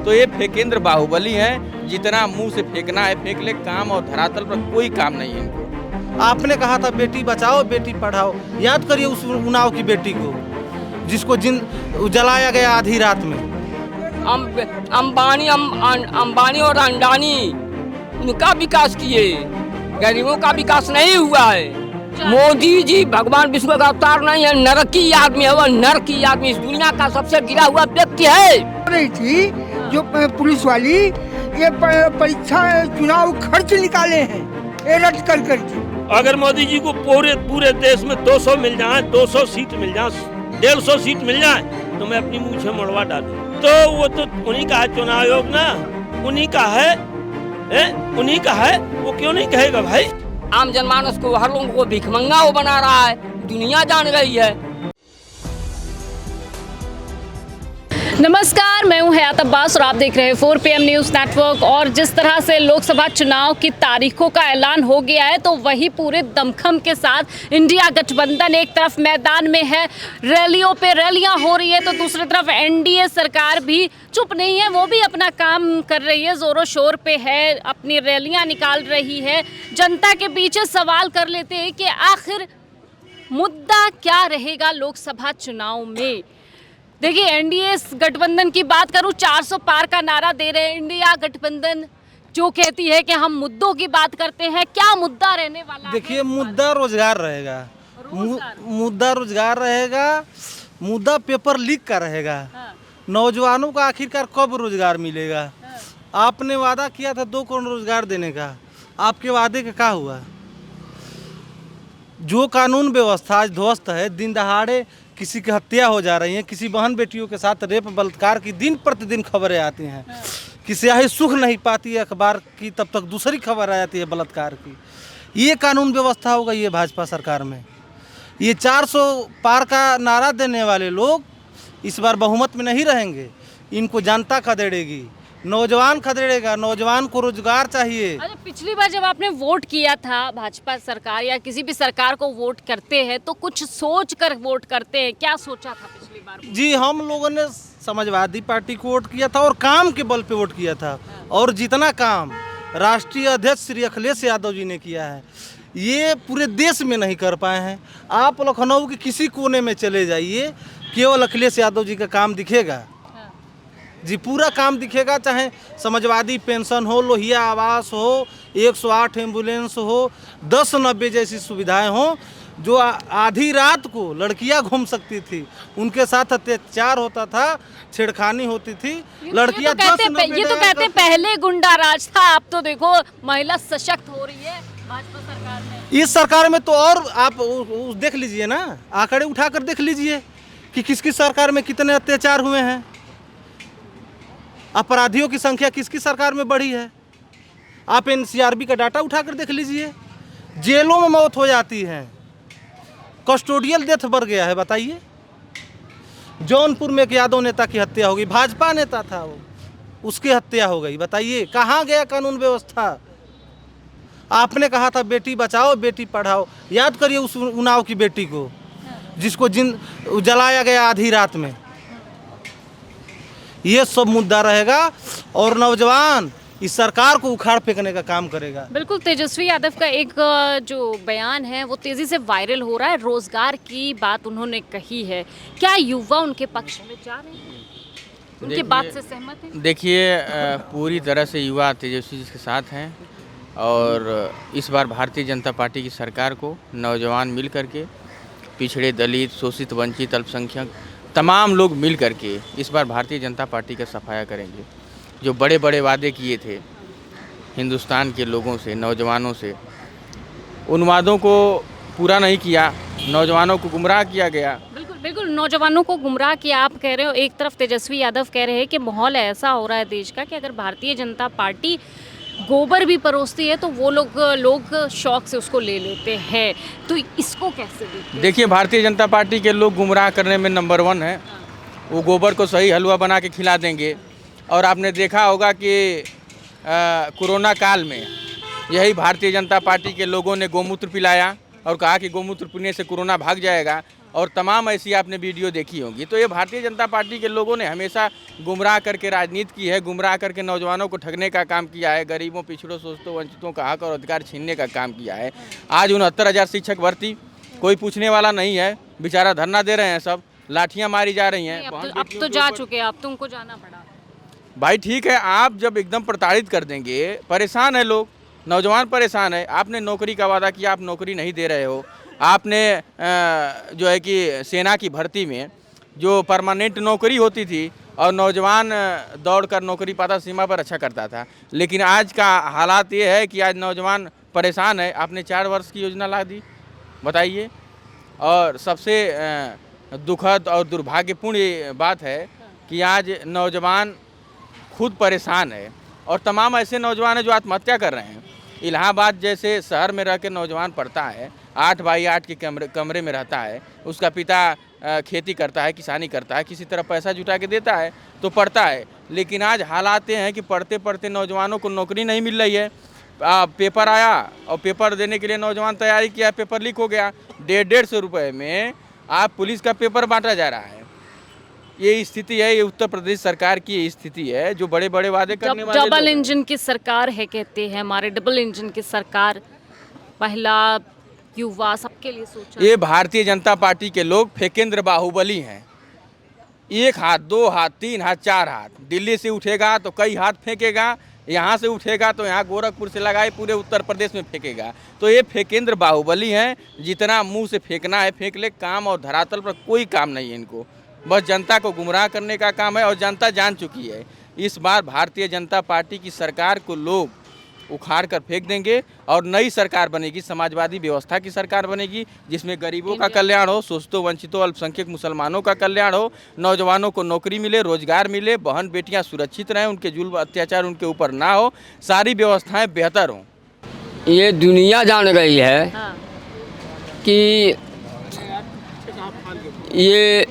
तो ये फेकेंद्र बाहुबली हैं, जितना मुंह से फेंकना है फेंक ले, काम और धरातल पर कोई काम नहीं है इनको। आपने कहा था बेटी बचाओ बेटी पढ़ाओ, याद करिए उस उन्नाव की बेटी को जिसको जलाया गया आधी रात में। अंबानी और अंडानी उनका विकास किए, गरीबों का विकास नहीं हुआ है। मोदी जी भगवान विष्णु का अवतार नहीं है, नरक की आदमी है, वो नरक की आदमी इस दुनिया का सबसे गिरा हुआ व्यक्ति है। रही थी जो पुलिस वाली ये परीक्षा चुनाव खर्च निकाले हैं ये रद्द कर करके। अगर मोदी जी को पूरे देश में 200 मिल जाए, 200 सीट मिल जाए, 150 सीट मिल जाए तो मैं अपनी मुँह से मड़वा डालूं। तो वो तो उन्हीं का है चुनाव आयोग ना, उन्हीं का है, उन्हीं का है, वो क्यों नहीं कहेगा भाई। आम जनमानस को, हर लोगों को भिखमंगा वो बना रहा है, दुनिया जान रही है। नमस्कार, मैं हूं हयात अब्बास और आप देख रहे हैं 4 PM न्यूज़ नेटवर्क। और जिस तरह से लोकसभा चुनाव की तारीखों का ऐलान हो गया है तो वही पूरे दमखम के साथ इंडिया गठबंधन एक तरफ मैदान में है, रैलियों पे रैलियां हो रही है, तो दूसरी तरफ एनडीए सरकार भी चुप नहीं है, वो भी अपना काम कर रही है, जोरों शोर पे है, अपनी रैलियां निकाल रही है। जनता के पीछे सवाल कर लेते हैं कि आखिर मुद्दा क्या रहेगा लोकसभा चुनाव में। देखिए, एनडीए गठबंधन की बात करूं, 400 पार का नारा दे रहे हैं इंडिया गठबंधन, जो कहती है कि हम मुद्दों की बात करते हैं। क्या मुद्दा रहने वाला है? देखिए, मुद्दा रोजगार रहेगा, मुद्दा रोजगार रहेगा, मुद्दा पेपर लीक का रहेगा। हाँ। नौजवानों को आखिरकार कब रोजगार मिलेगा? हाँ। आपने वादा किया था 2 करोड़ रोजगार देने का, आपके वादे का क्या हुआ? जो कानून व्यवस्था आज ध्वस्त है, दिन दहाड़े किसी की हत्या हो जा रही है, किसी बहन बेटियों के साथ रेप बलात्कार की दिन प्रतिदिन खबरें आती हैं। किसी यही सुख नहीं पाती है अखबार की, तब तक दूसरी खबर आ जाती है बलात्कार की। ये कानून व्यवस्था होगा ये भाजपा सरकार में? ये 400 पार का नारा देने वाले लोग इस बार बहुमत में नहीं रहेंगे, इनको जनता खदेड़ेगी, नौजवान खदेड़ेगा, नौजवान को रोजगार चाहिए। अच्छा, पिछली बार जब आपने वोट किया था भाजपा सरकार या किसी भी सरकार को वोट करते हैं तो कुछ सोच कर वोट करते हैं, क्या सोचा था पिछली बार? जी, हम लोगों ने समाजवादी पार्टी को वोट किया था और काम के बल पे वोट किया था, और जितना काम राष्ट्रीय अध्यक्ष श्री अखिलेश यादव जी ने किया है ये पूरे देश में नहीं कर पाए हैं। आप लखनऊ के किसी कोने में चले जाइए, केवल अखिलेश यादव जी का काम दिखेगा। जी, पूरा काम दिखेगा, चाहे समाजवादी पेंशन हो, लोहिया आवास हो, 108 एम्बुलेंस हो, 1090 जैसी सुविधाएं हो, जो आधी रात को लड़कियां घूम सकती थी, उनके साथ अत्याचार होता था, छेड़खानी होती थी, लड़कियां ये तो कहते पहले गुंडा राज था, अब तो देखो महिला सशक्त हो रही है भाजपा सरकार में। इस सरकार में तो और आप देख लीजिए ना, आंकड़े उठाकर देख लीजिए कि किसकी सरकार में कितने अत्याचार हुए हैं, अपराधियों की संख्या किसकी सरकार में बढ़ी है। आप एनसीआरबी का डाटा उठाकर देख लीजिए, जेलों में मौत हो जाती है, कस्टोडियल डेथ बढ़ गया है। बताइए, जौनपुर में एक यादव नेता की हत्या हो गई, भाजपा नेता था वो, उसकी हत्या हो गई। बताइए कहाँ गया कानून व्यवस्था? आपने कहा था बेटी बचाओ बेटी पढ़ाओ, याद करिए उस उन्नाव की बेटी को जिसको जलाया गया आधी रात में। ये सब मुद्दा रहेगा और नौजवान इस सरकार को उखाड़ फेंकने का काम करेगा। बिल्कुल, तेजस्वी यादव का एक जो बयान है वो तेजी से वायरल हो रहा है, रोजगार की बात उन्होंने कही है। क्या युवा उनके पक्ष में जा रहे हैं, उनकी बात से सहमत हैं? देखिए, पूरी तरह से युवा तेजस्वी जी के साथ हैं, और इस बार भारतीय जनता पार्टी की सरकार को नौजवान मिल करके, पिछड़े, दलित, शोषित, वंचित, अल्पसंख्यक तमाम लोग मिल करके इस बार भारतीय जनता पार्टी का सफाया करेंगे। जो बड़े बड़े वादे किए थे हिंदुस्तान के लोगों से, नौजवानों से, उन वादों को पूरा नहीं किया, नौजवानों को गुमराह किया गया। बिल्कुल बिल्कुल, नौजवानों को गुमराह किया आप कह रहे हो। एक तरफ तेजस्वी यादव कह रहे हैं कि माहौल ऐसा हो रहा है देश का कि अगर भारतीय जनता पार्टी गोबर भी परोसती है तो वो लोग शौक से उसको ले लेते हैं, तो इसको कैसे देखिए, भारतीय जनता पार्टी के लोग गुमराह करने में नंबर 1 है। वो गोबर को सही हलवा बना के खिला देंगे। और आपने देखा होगा कि कोरोना काल में यही भारतीय जनता पार्टी के लोगों ने गोमूत्र पिलाया और कहा कि गोमूत्र पीने से कोरोना भाग जाएगा, और तमाम ऐसी आपने वीडियो देखी होंगी। तो ये भारतीय जनता पार्टी के लोगों ने हमेशा गुमराह करके राजनीति की है, गुमराह करके नौजवानों को ठगने का काम किया है, गरीबों, पिछड़ों, शोषितों, वंचितों का हक और अधिकार छीनने का काम किया है। आज 69,000 शिक्षक भर्ती, कोई पूछने वाला नहीं है, बेचारा धरना दे रहे हैं, सब लाठियाँ मारी जा रही हैं। अब तो जा चुके हैं, अब तुमको जाना पड़ा। भाई ठीक है, आप जब एकदम प्रताड़ित कर देंगे, परेशान है लोग, नौजवान परेशान है। आपने नौकरी का वादा किया, आप नौकरी नहीं दे रहे हो। आपने जो है कि सेना की भर्ती में जो परमानेंट नौकरी होती थी और नौजवान दौड़कर नौकरी पाता, सीमा पर अच्छा करता था, लेकिन आज का हालात ये है कि आज नौजवान परेशान है। आपने 4 वर्ष की योजना ला दी, बताइए। और सबसे दुखद और दुर्भाग्यपूर्ण बात है कि आज नौजवान खुद परेशान है और तमाम ऐसे नौजवान हैं जो आत्महत्या कर रहे हैं। इलाहाबाद जैसे शहर में रह के नौजवान पढ़ता है, 8 बाई 8 के कमरे में रहता है, उसका पिता खेती करता है, किसानी करता है, किसी तरह पैसा जुटा के देता है तो पढ़ता है। लेकिन आज हालात ये हैं कि पढ़ते पढ़ते नौजवानों को नौकरी नहीं मिल रही है। पेपर आया और पेपर देने के लिए नौजवान तैयारी किया, पेपर लीक हो गया, 150 रुपये में आप पुलिस का पेपर बांटा जा रहा है। ये स्थिति है, ये उत्तर प्रदेश सरकार की स्थिति है जो बड़े बड़े वादे करने वाले डबल इंजन की सरकार है, कहते हैं हमारे डबल इंजन की सरकार, महिला, युवा, सबके लिए सोचा। ये भारतीय जनता पार्टी के लोग फेकेंद्र बाहुबली हैं। 1 हाथ, 2 हाथ, 3 हाथ, 4 हाथ। दिल्ली से उठेगा तो कई हाथ फेंकेगा, यहाँ से उठेगा तो यहाँ गोरखपुर से लगाए पूरे उत्तर प्रदेश में फेंकेगा। तो ये फेकेंद्र बाहुबली हैं, जितना मुंह से फेंकना है फेंक ले, काम और धरातल पर कोई काम नहीं है इनको। बस जनता को गुमराह करने का काम है और जनता जान चुकी है। इस बार भारतीय जनता पार्टी की सरकार को लोग उखाड़ कर फेंक देंगे और नई सरकार बनेगी, समाजवादी व्यवस्था की सरकार बनेगी, जिसमें गरीबों का कल्याण हो, शोषितों, वंचितों, अल्पसंख्यक मुसलमानों का कल्याण हो, नौजवानों को नौकरी मिले, रोजगार मिले, बहन बेटियां सुरक्षित रहें, उनके जुल्म अत्याचार उनके ऊपर ना हो, सारी व्यवस्थाएं बेहतर हों। ये दुनिया जान गई है कि ये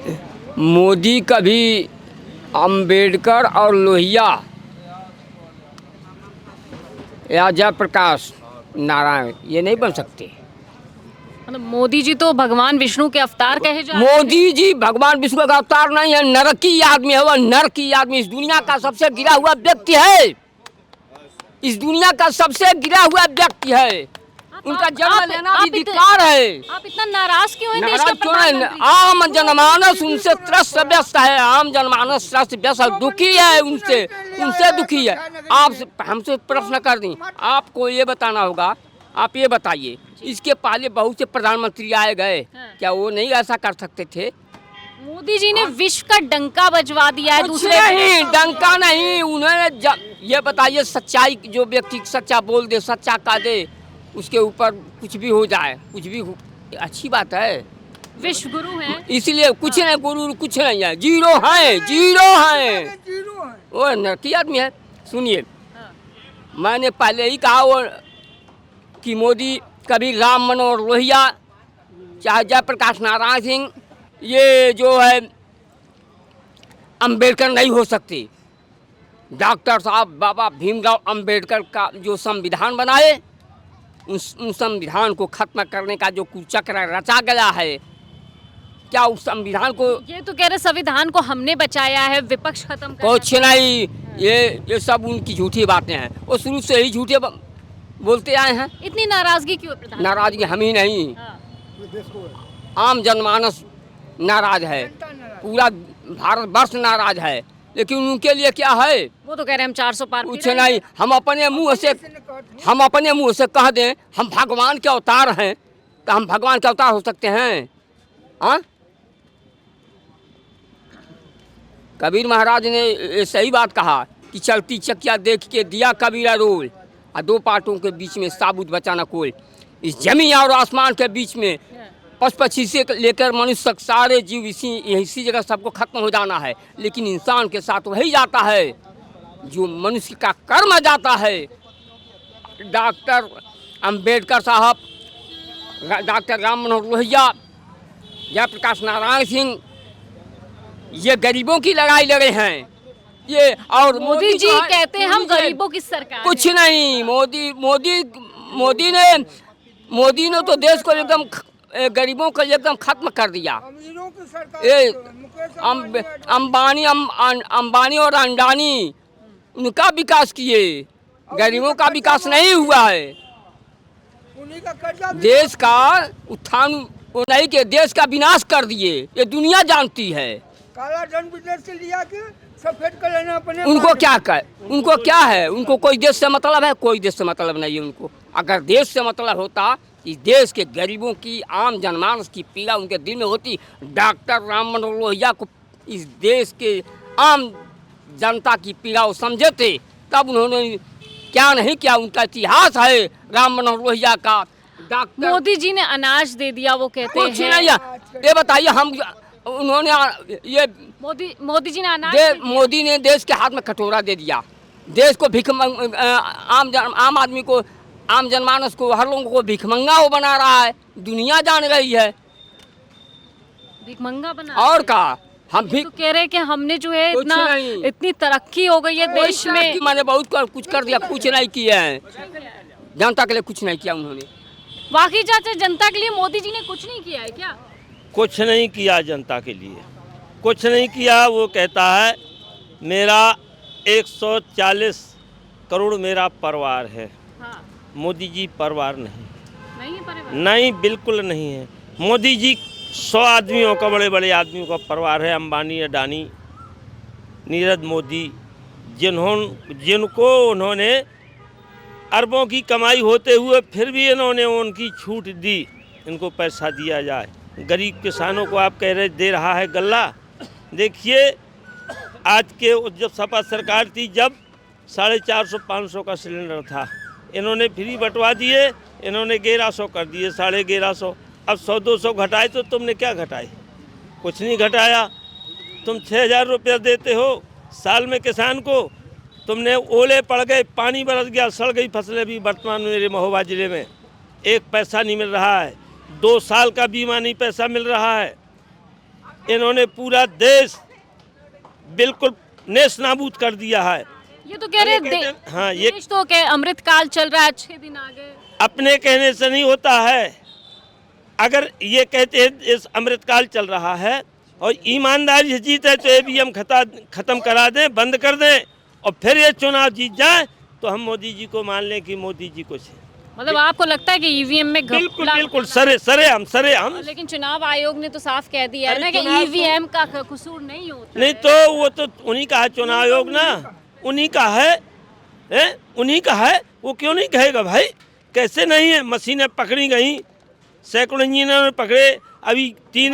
मोदी कभी अंबेडकर और लोहिया या जयप्रकाश नारायण ये नहीं बन सकते। मतलब मोदी जी तो भगवान विष्णु के अवतार कहे जा रहे हैं। मोदी जी भगवान विष्णु का अवतार नहीं है, नरकी आदमी है, वह नरकी आदमी। इस दुनिया का सबसे गिरा हुआ व्यक्ति है, इस दुनिया का सबसे गिरा हुआ व्यक्ति है। उनका जन्म लेना भी धिक्कार है। आप इतना नाराज क्यों हैं? देश का क्यों है? आम जनमानस उनसे त्रस्त व्यस्त है, आम जनमानस त्रस्त व्यस्त दुखी है, उनसे दुखी है। आप हमसे प्रश्न कर दी, आपको ये बताना होगा, आप ये बताइए, इसके पहले बहुत से प्रधानमंत्री आए गए, क्या वो नहीं ऐसा कर सकते थे? मोदी जी ने विश्व का डंका बजवा दिया है। दूसरे नहीं, डंका नहीं, उन्होंने ये बताइए, सच्चाई, जो व्यक्ति सच्चा बोल दे, सच्चा कह दे, उसके ऊपर कुछ भी हो जाए, कुछ भी अच्छी बात है। विश्व गुरु हैं, इसलिए कुछ नहीं, गुरु कुछ नहीं है, जीरो है, जीरो है, वो नरकी आदमी है। सुनिए, मैंने पहले ही कहा वो कि मोदी कभी राम मनोहर लोहिया, चाहे जयप्रकाश नारायण सिंह, ये जो है अंबेडकर नहीं हो सकते। डॉक्टर साहब बाबा भीमराव अंबेडकर का जो संविधान बनाए, उन संविधान को खत्म करने का जो कुचक्र रचा गया है, क्या उस संविधान को, ये तो कह रहे संविधान को हमने बचाया है, विपक्ष खत्म कर कुछ नहीं, ये सब उनकी झूठी बातें हैं। वो शुरू से ही झूठे बोलते आए हैं। इतनी नाराजगी क्यों? नाराजगी हम ही नहीं, आम जनमानस नाराज है, पूरा भारतवर्ष नाराज है। लेकिन उनके लिए क्या है? वो तो कह रहे हैं हम 400 पार। कुछ नहीं, हम अपने मुंह से कह दें हम भगवान के अवतार हैं, तो हम भगवान के अवतार हो सकते हैं? हाँ, कबीर महाराज ने सही बात कहा कि चलती चकिया देख के दिया कबीरा रोल, और 2 पाटों के बीच में साबुत बचाना कोल। इस जमीन और आसमान के बीच में पशु पक्षी से लेकर मनुष्य तक सारे जीव इसी जगह सबको खत्म हो जाना है। लेकिन इंसान के साथ वही जाता है जो मनुष्य का कर्म जाता है। डॉक्टर अंबेडकर साहब, डॉक्टर राम मनोहर लोहिया, जयप्रकाश नारायण सिंह, ये गरीबों की लड़ाई लड़े हैं। ये और मोदी जी कहते हैं हम गरीबों की सरकार। कुछ नहीं, मोदी ने तो देश को एकदम गरीबों को एकदम खत्म कर दिया। अमीरों की सरकार, ये मुकेश अंबानी और अंडानी उनका विकास किए, गरीबों का विकास नहीं हुआ है। उन्हीं का कर्जा भी- देश का उत्थान नहीं के देश का विनाश कर दिए, ये दुनिया जानती है। काला धन विदेश से लिया के सफेद कर लेना अपने उनको पास। क्या कर, उनको क्या है, उनको कोई देश से मतलब है? कोई देश से मतलब नहीं है उनको। अगर देश से मतलब होता, इस देश के गरीबों की, आम जनमानस की पीड़ा उनके दिल में होती, डॉक्टर राम मनोहर लोहिया को इस देश के आम जनता की पीड़ा वो समझे थे, तब उन्होंने क्या नहीं किया। उनका इतिहास है राम मनोहर लोहिया का। डॉक्टर मोदी जी ने अनाज दे दिया, वो कहते कुछ हैं। नहीं है। ये बताइए, हम उन्होंने ये मोदी जी ने अनाज दे दिया। मोदी ने देश के हाथ में कटोरा दे दिया। देश को आम आदमी को, आम जनमानस को, हर लोगों को भिखमंगा वो बना रहा है। दुनिया जान रही है। भिखमंगा बना और का हम भी तो कह रहे हैं कि हमने जो है कुछ नहीं। इतनी तरक्की हो गई है देश में। मैंने बहुत कुछ कर दिया, कुछ नहीं किया है। जनता के लिए कुछ नहीं किया उन्होंने। वाकई चाचा, जनता के लिए मोदी जी ने कुछ नहीं किया है क्या? कुछ नहीं किया जनता के लिए, कुछ नहीं किया। वो कहता है मेरा 140 करोड़ मेरा परिवार है। हाँ, मोदी जी परिवार नहीं, नहीं है परिवार। नहीं बिल्कुल नहीं है। मोदी जी 100 आदमियों का, बड़े बड़े आदमियों का परिवार है। अंबानी, अडानी, नीरज मोदी, जिनको उन्होंने अरबों की कमाई होते हुए फिर भी इन्होंने उनकी छूट दी, इनको पैसा दिया जाए। गरीब किसानों को आप कह रहे दे रहा है गल्ला। देखिए आज के जब सपा सरकार थी, जब 450-500 का सिलेंडर था, इन्होंने फ्री बंटवा दिए, इन्होंने 1100 कर दिए, 1150। अब 100-200 घटाए तो तुमने क्या घटाए? कुछ नहीं घटाया। तुम 6000 रुपया देते हो साल में किसान को, तुमने ओले पड़ गए, पानी बरस गया, सड़ गई फसलें भी। वर्तमान में मेरे महोबा जिले में 1 पैसा नहीं मिल रहा है, 2 साल का बीमा नहीं पैसा मिल रहा है। इन्होंने पूरा देश बिल्कुल नेस नाबूद कर दिया है। ये तो कह रहे हैं हाँ, ये देश तो क्या अमृत काल चल रहा है, अच्छे दिन आ गए। अपने कहने से नहीं होता है। अगर ये कहते हैं इस अमृतकाल चल रहा है और ईमानदारी से जीते तो ईवीएम खत्म करा दें, बंद कर दें, और फिर ये चुनाव जीत जाए तो हम मोदी जी को मान लें कि मोदी जी कुछ है। मतलब आपको लगता है कि ईवीएम में बिल्कुल बिल्कुल सरे हम। लेकिन चुनाव आयोग ने तो साफ कह दिया है अरे ना कि चुनाव ईवीएम का कसूर नहीं होता नहीं है। तो वो तो उन्हीं का है, चुनाव आयोग ना उन्हीं का है, उन्हीं का है। वो क्यों नहीं कहेगा भाई? कैसे नहीं है? मशीनें पकड़ी गई, सैकड़ों इंजीनियर ने पकड़े। अभी 3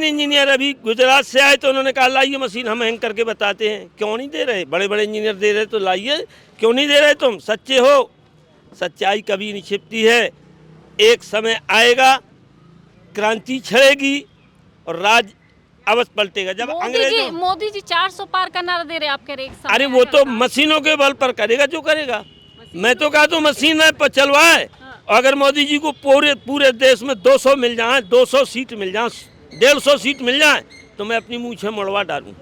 इंजीनियर अभी गुजरात से आए तो उन्होंने कहा लाइए मशीन, हम हैंग करके बताते हैं। क्यों नहीं दे रहे? बड़े बड़े इंजीनियर दे रहे तो लाइए, क्यों नहीं दे रहे? तुम सच्चे हो, सच्चाई कभी नहीं छिपती है। एक समय आएगा, क्रांति छड़ेगी और राज अवश्य पलटेगा। जब अंग्रेजों मोदी जी 400 पार का नारा दे रहे हैं, आप कह रहे हैं एक समय अरे वो तो आएगा। मशीनों के बल पर करेगा जो करेगा। मैं तो कहा तो मशीन पर चलवाए। अगर मोदी जी को पूरे देश में 200 मिल जाए, 200 सीट मिल जाए, 150 सीट मिल जाए, तो मैं अपनी मूछें मुड़वा डालूं।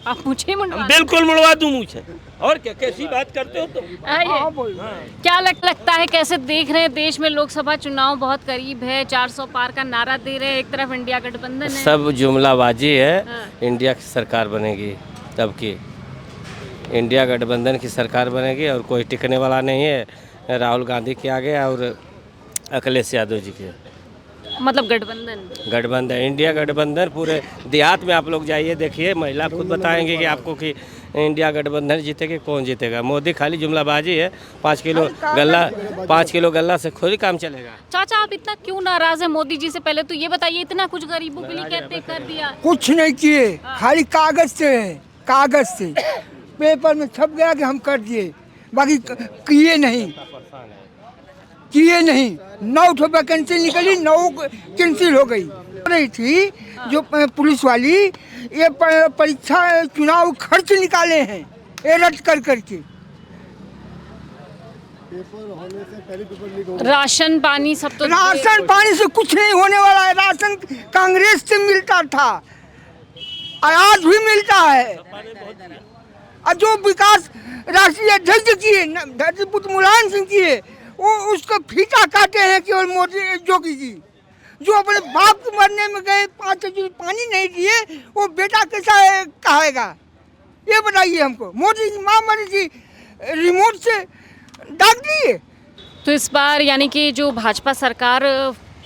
आप मुझे मुंडवा बिल्कुल मुड़वा दूं मूछें। और क्या, कैसी बात करते हो तुम? क्या लगता है, कैसे देख रहे हैं? देश में लोकसभा चुनाव बहुत करीब है, 400 पार का नारा दे रहे हैं, एक तरफ इंडिया गठबंधन है। सब जुमलाबाजी है। हाँ। इंडिया की सरकार बनेगी, तब की इंडिया गठबंधन की सरकार बनेगी और कोई टिकने वाला नहीं है राहुल गांधी के आगे और अखिलेश यादव जी के। मतलब गठबंधन इंडिया गठबंधन पूरे देहात में आप लोग जाइए, देखिए, महिला खुद बताएंगे कि आपको कि इंडिया गठबंधन जीतेगा, कौन जीतेगा। मोदी खाली जुमलाबाजी है। 5 किलो गल्ला से खुद ही काम चलेगा। चाचा, आप इतना क्यों नाराज है मोदी जी से? पहले तो ये बताइए, इतना कुछ गरीबों के लिए कहते कर दिया। कुछ नहीं किए, खाली कागज से है, कागज से पेपर में छप गया कि हम कर दिए, बाकी किए नहीं। 9 ठो वैकेंसी निकली, 9 कैंसिल हो गई। रही थी जो पुलिस वाली, ये परीक्षा चुनाव खर्च निकाले हैं ये रद्द कर करके। राशन पानी सब तो राशन पानी से कुछ नहीं होने वाला है। राशन कांग्रेस से मिलता था, आज भी मिलता है। और जो विकास राष्ट्रीय अध्यक्ष किए, धरतीपुत्र मुलायम सिंह किए, वो उसका फीता काटे हैं केवल मोदी जोगी जी। जो अपने बाप के मरने में गए 5 चूर पानी नहीं दिए, वो बेटा कैसा कहेगा? ये बताइए हमको। मोदी की माँ मरी थी, रिमोट से दाग दिए। तो इस बार यानी कि जो भाजपा सरकार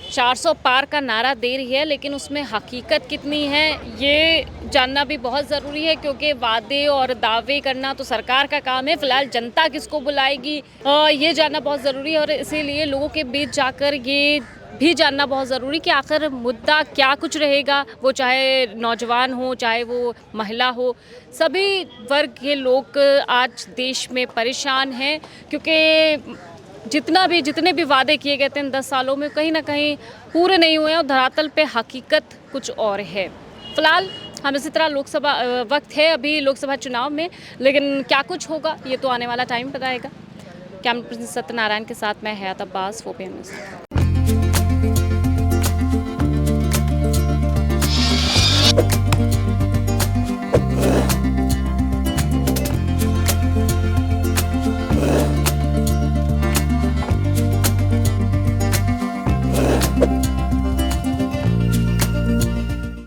400 पार का नारा दे रही है, लेकिन उसमें हकीकत कितनी है ये जानना भी बहुत ज़रूरी है, क्योंकि वादे और दावे करना तो सरकार का काम है। फिलहाल जनता किसको बुलाएगी ये जानना बहुत ज़रूरी है, और इसीलिए लोगों के बीच जाकर ये भी जानना बहुत ज़रूरी कि आखिर मुद्दा क्या कुछ रहेगा। वो चाहे नौजवान हो, चाहे वो महिला हो, सभी वर्ग के लोग आज देश में परेशान हैं, क्योंकि जितने भी वादे किए गए थे इन 10 सालों में कहीं ना कहीं पूरे नहीं हुए हैं, और धरातल पे हकीकत कुछ और है। फिलहाल हम इसी तरह लोकसभा वक्त है अभी लोकसभा चुनाव में, लेकिन क्या कुछ होगा ये तो आने वाला टाइम बताएगा। कैमरा पर्सन सत्यनारायण के साथ मैं हयात अब्बास, 4PM न्यूज़।